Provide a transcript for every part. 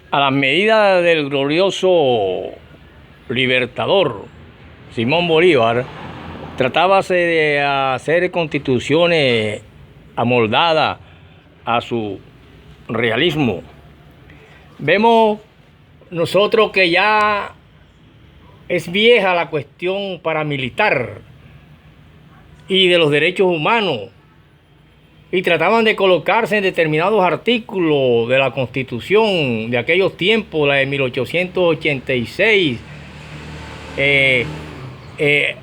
A las medidas del glorioso libertador Simón Bolívar, tratábase de hacer constituciones amoldadas a su realismo. Vemos nosotros que ya es vieja la cuestión paramilitar y de los derechos humanos, y trataban de colocarse en determinados artículos de la Constitución de aquellos tiempos, la de 1886,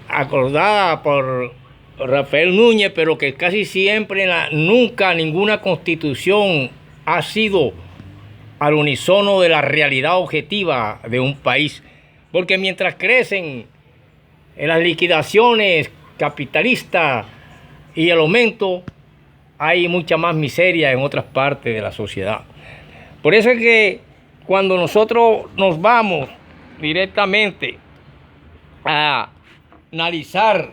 acordada por Rafael Núñez, pero que casi siempre, nunca ninguna constitución ha sido al unísono de la realidad objetiva de un país, porque mientras crecen en las liquidaciones capitalistas y el aumento, hay mucha más miseria en otras partes de la sociedad. Por eso es que cuando nosotros nos vamos directamente a analizar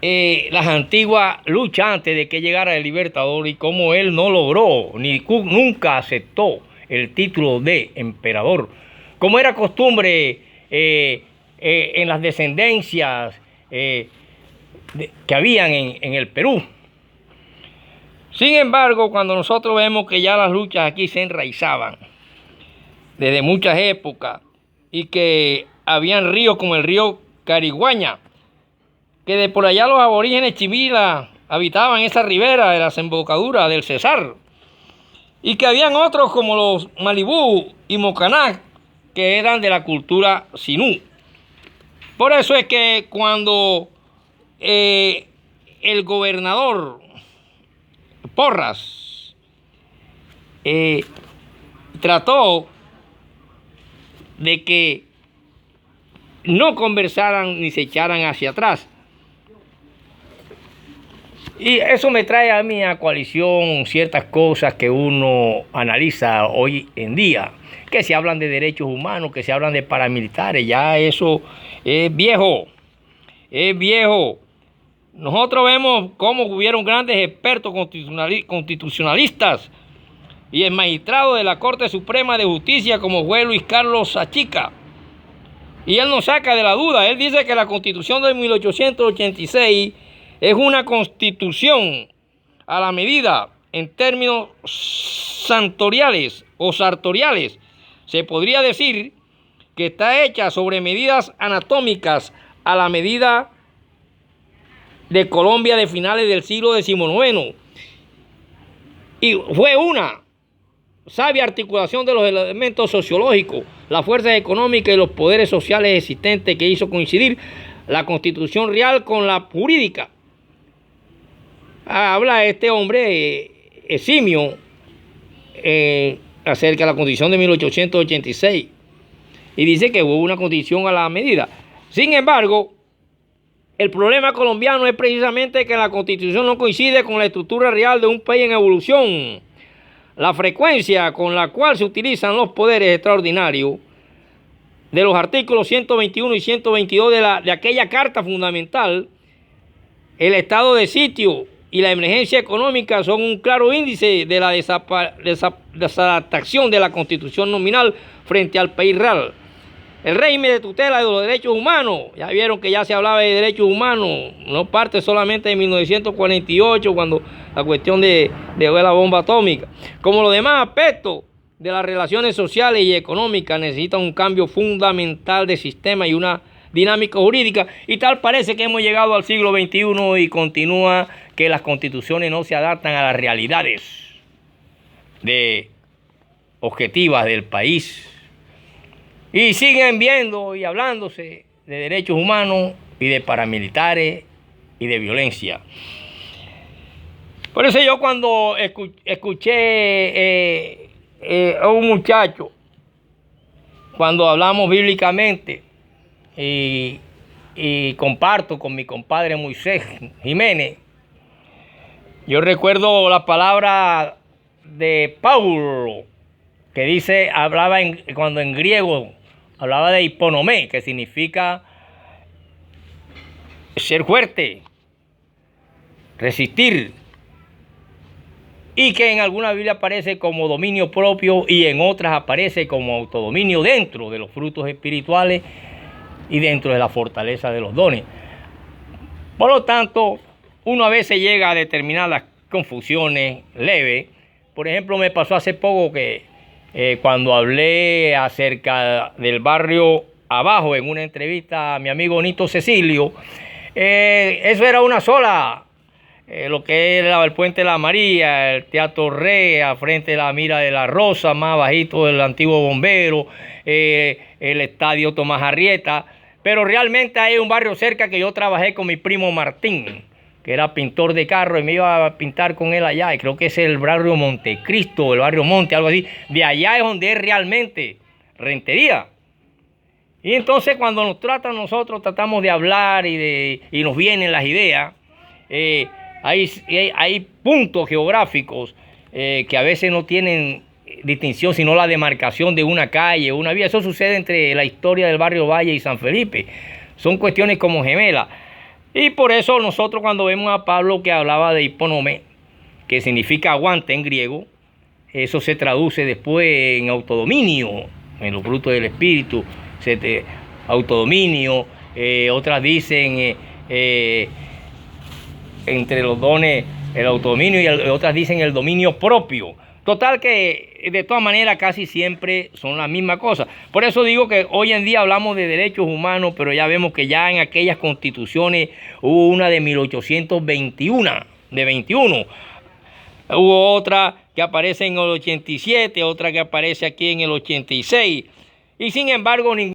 las antiguas luchas antes de que llegara el Libertador y cómo él no logró ni nunca aceptó el título de emperador, como era costumbre en las descendencias que habían en el Perú. Sin embargo, cuando nosotros vemos que ya las luchas aquí se enraizaban desde muchas épocas y que habían ríos como el río Cariguaña, que de por allá los aborígenes chivila habitaban esa ribera de la desembocadura del Cesar, y que habían otros como los Malibú y Mocaná, que eran de la cultura Sinú. Por eso es que cuando el gobernador Porras trató de que no conversaran ni se echaran hacia atrás, y eso me trae a mí a coalición ciertas cosas que uno analiza hoy en día, que se hablan de derechos humanos, que se hablan de paramilitares. Ya eso es viejo, es viejo. Nosotros vemos cómo hubieron grandes expertos constitucionalistas y el magistrado de la Corte Suprema de Justicia como fue Luis Carlos Sachica. Y él nos saca de la duda. Él dice que la Constitución de 1886 es una constitución a la medida en términos santoriales o sartoriales. Se podría decir que está hecha sobre medidas anatómicas a la medida de Colombia de finales del siglo XIX. Y fue una sabia articulación de los elementos sociológicos, las fuerzas económicas y los poderes sociales existentes que hizo coincidir la Constitución real con la jurídica. Habla este hombre eximio acerca de la Constitución de 1886 y dice que hubo una constitución a la medida. Sin embargo, el problema colombiano es precisamente que la Constitución no coincide con la estructura real de un país en evolución. La frecuencia con la cual se utilizan los poderes extraordinarios de los artículos 121 y 122 de aquella Carta Fundamental, el estado de sitio y la emergencia económica son un claro índice de la desadaptación de la Constitución nominal frente al país real. El régimen de tutela de los derechos humanos, ya vieron que ya se hablaba de derechos humanos, no parte solamente de 1948, cuando la cuestión de la bomba atómica. Como los demás aspectos de las relaciones sociales y económicas necesitan un cambio fundamental de sistema y una dinámica jurídica, y tal parece que hemos llegado al siglo XXI y continúa que las constituciones no se adaptan a las realidades objetivas del país. Y siguen viendo y hablándose de derechos humanos y de paramilitares y de violencia. Por eso yo cuando escuché a un muchacho, cuando hablamos bíblicamente, y comparto con mi compadre Moisés Jiménez, yo recuerdo la palabra de Paulo, que dice, cuando en griego hablaba de hiponomé, que significa ser fuerte, resistir, y que en alguna Biblia aparece como dominio propio y en otras aparece como autodominio dentro de los frutos espirituales y dentro de la fortaleza de los dones. Por lo tanto, uno a veces llega a determinar las confusiones leves. Por ejemplo, me pasó hace poco que cuando hablé acerca del barrio abajo en una entrevista a mi amigo Nito Cecilio, eso era una sola, lo que era el Puente de la María, el Teatro Rea, frente a la Mira de la Rosa, más bajito del antiguo Bombero, el Estadio Tomás Arrieta. Pero realmente hay un barrio cerca que yo trabajé con mi primo Martín, que era pintor de carro, y me iba a pintar con él allá, y creo que es el barrio Montecristo, el barrio Monte, algo así. De allá es donde es realmente Rentería. Y entonces cuando nos tratan, nosotros tratamos de hablar y nos vienen las ideas. Hay puntos geográficos que a veces no tienen distinción, sino la demarcación de una calle, una vía. Eso sucede entre la historia del barrio Valle y San Felipe. Son cuestiones como gemelas. Y por eso nosotros cuando vemos a Pablo que hablaba de hiponome, que significa aguante en griego, eso se traduce después en autodominio, en los frutos del espíritu, autodominio, otras dicen entre los dones el autodominio y otras dicen el dominio propio. Total que de todas maneras casi siempre son la misma cosa. Por eso digo que hoy en día hablamos de derechos humanos, pero ya vemos que ya en aquellas constituciones hubo una de 1821, de 21. Hubo otra que aparece en el 87, otra que aparece aquí en el 86. Y sin embargo, ningún